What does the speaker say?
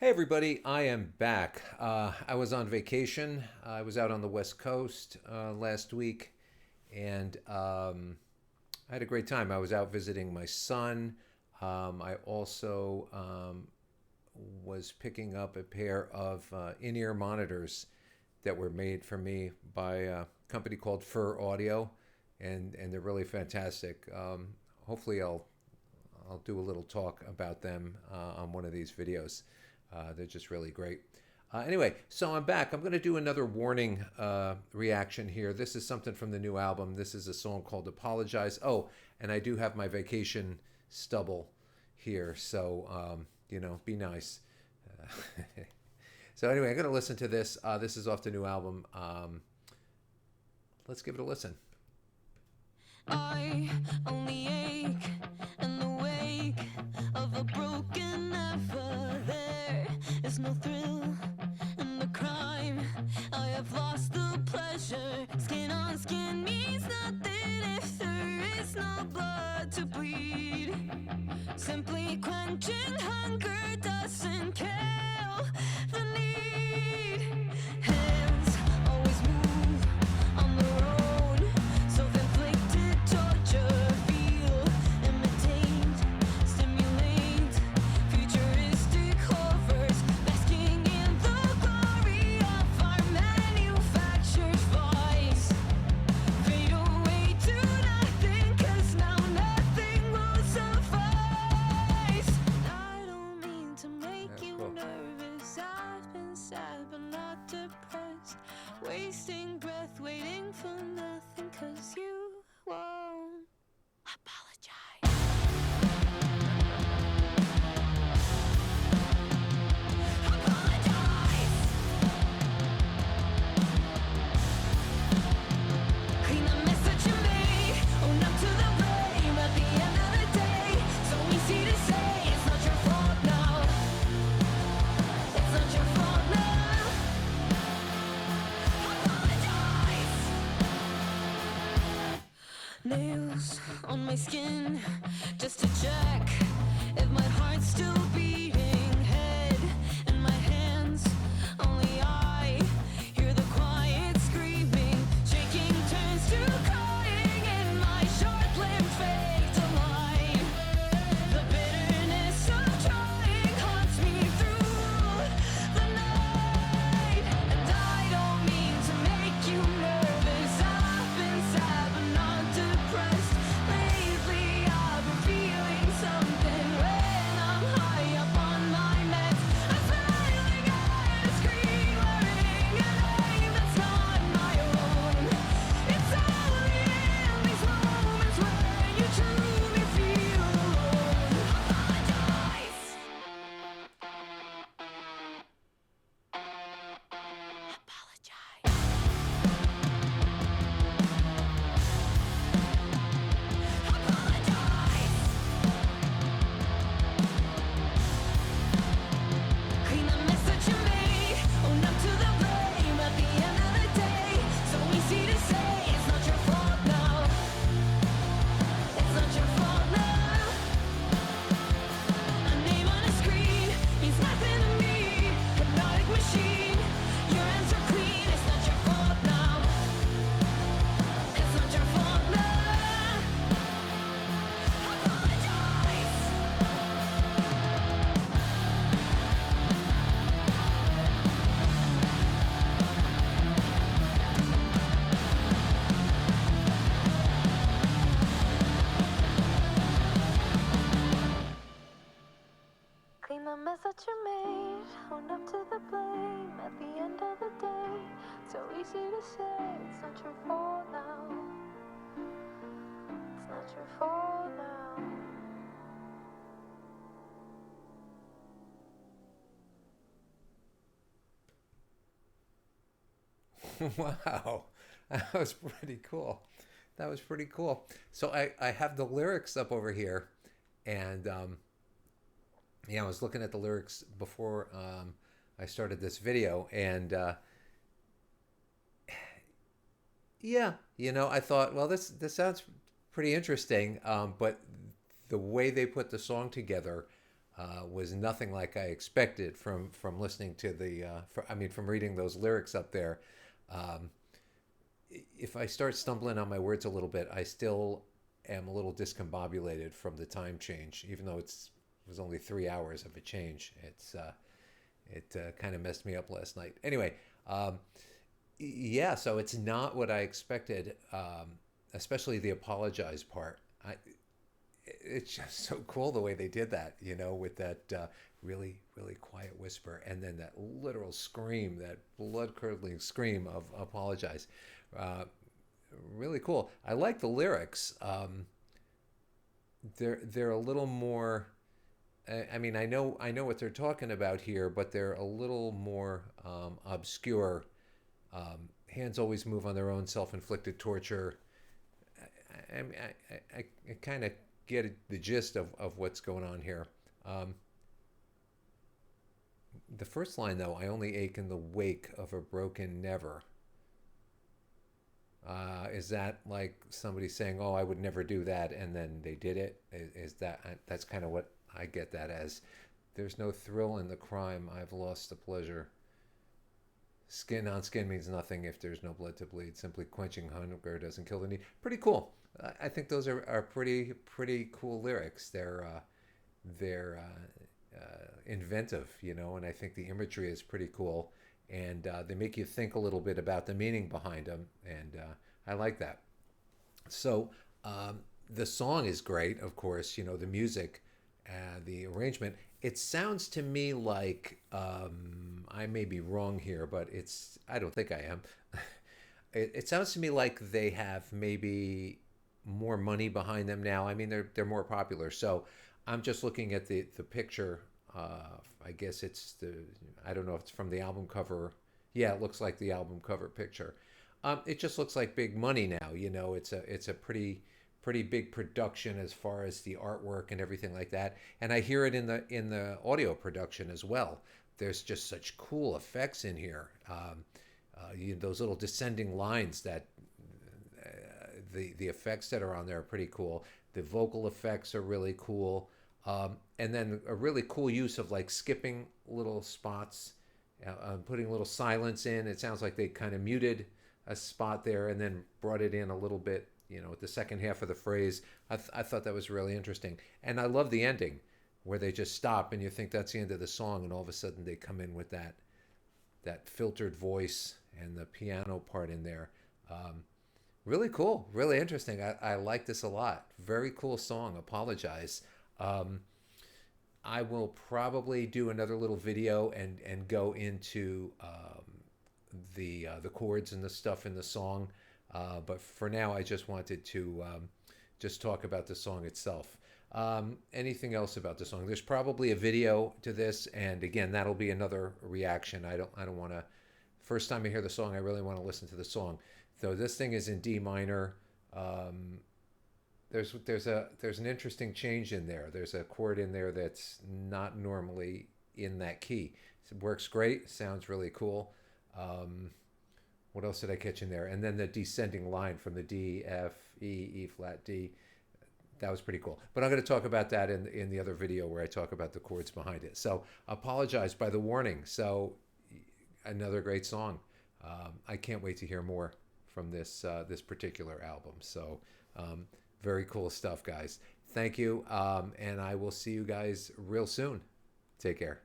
Hey everybody, I am back. I was on vacation. I was out on the West Coast last week, and I had a great time. I was out visiting my son. I also was picking up a pair of in-ear monitors that were made for me by a company called Fur Audio, and they're really fantastic. Hopefully, I'll do a little talk about them on one of these videos. They're just really great. Anyway, so I'm back. I'm going to do another warning reaction here. This is something from the new album. This is a song called Apologize. Oh, and I do have my vacation stubble here. So, be nice. So, anyway, I'm going to listen to this. This is off the new album. Let's give it a listen. I only ache in the wake of a broken never. There is no thrill in the crime. I have lost the pleasure. Skin on skin means nothing if there is no blood to bleed. Simply quenching hunger doesn't kill the need. Hands always move on their own. Self-inflicted torture, feel, imitate, stimulate, futuristic horrors, basking in the glory of our manufactured vice. Fade away to nothing, 'cause now nothing will suffice. I don't mean to make you nervous. I've been sad but not depressed. Wasting breath, waiting for nothing, 'cause you won't apologize. Apologize. Clean the mess that you made. Own up to the blame at the end of the day. So easy to say it's not your fault now. It's not your fault now. Apologize. Nails on my skin just to check if my heart's still beating. Head in my hands, only I hear the quiet screaming. Shaking turns to crying in my short-lived fake delight. The bitterness of trying haunts me through the night. And I don't mean to make you nervous. I've been sad but not depressed. Lately I've been feeling something when I'm high up on my meds. I'm smiling at a screen wearing a name that's not my own. It's only in these moments when you truly feel alone. Apologize. Apologize. Apologize. Clean the mess that you made. Own up to the blame at the end of the day. So easy to say it's not your fault now. It's not your fault now. A name on a screen means nothing to me. Hypnotic machine. Your hands are clean. It's not your fault now. It's not your fault now. Apologize. Clean the mess that you made. Own up to the blame at the end of the day. So easy to say it's not your fault now. It's not your fault now. Wow, that was pretty cool. That was pretty cool. So I have the lyrics up over here, and I was looking at the lyrics before I started this video, and I thought, well, this sounds pretty interesting, but the way they put the song together, was nothing like I expected from listening to from reading those lyrics up there. Um, if I start stumbling on my words a little bit, I still am a little discombobulated from the time change, even though it was only 3 hours of a change. It kind of messed me up last night. Anyway, yeah, so it's not what I expected, especially the apologize part. It's just so cool the way they did that, with that really, really quiet whisper and then that literal scream, that blood curdling scream of apologize. Uh, Really cool. I like the lyrics. They're a little more. I mean, I know what they're talking about here, but they're a little more obscure. Hands always move on their own, self-inflicted torture. I kind of get the gist of what's going on here. Um, the first line, though, I only ache in the wake of a broken never. Is that like somebody saying, "Oh, I would never do that," and then they did it? Is that that's kind of what I get that as? There's no thrill in the crime. I've lost the pleasure. Skin on skin means nothing if there's no blood to bleed. Simply quenching hunger doesn't kill the need. Pretty cool. I think those are pretty cool lyrics. They're inventive, and I think the imagery is pretty cool, and they make you think a little bit about the meaning behind them, and I like that. So the song is great, of course. The music, the arrangement. It sounds to me like I may be wrong here, but I don't think I am. It sounds to me like they have maybe more money behind them now. I mean, they're more popular. So I'm just looking at the picture. I guess I don't know if it's from the album cover. Yeah, it looks like the album cover picture. It just looks like big money now. It's a pretty big production as far as the artwork and everything like that. And I hear it in the audio production as well. There's just such cool effects in here. Those little descending lines that the effects that are on there are pretty cool. The vocal effects are really cool. And then a really cool use of like skipping little spots, putting a little silence in. It sounds like they kind of muted a spot there and then brought it in a little bit, at the second half of the phrase. I thought that was really interesting. And I love the ending where they just stop and you think that's the end of the song, and all of a sudden they come in with that filtered voice and the piano part in there. Really cool, really interesting. I like this a lot. Very cool song. Apologize. Um, I will probably do another little video and go into the chords and the stuff in the song. But for now, I just wanted to just talk about the song itself. Anything else about the song? There's probably a video to this, and again, that'll be another reaction. I don't want to. First time I hear the song, I really want to listen to the song. So this thing is in D minor. Um, there's an interesting change in there. There's a chord in there that's not normally in that key. It works great. Sounds really cool. Um, what else did I catch in there? And then the descending line from the D, F, E, E flat, D. That was pretty cool. But I'm going to talk about that in the other video where I talk about the chords behind it. So apologize by the warning. So another great song. I can't wait to hear more from this particular album. So very cool stuff, guys. Thank you, and I will see you guys real soon. Take care.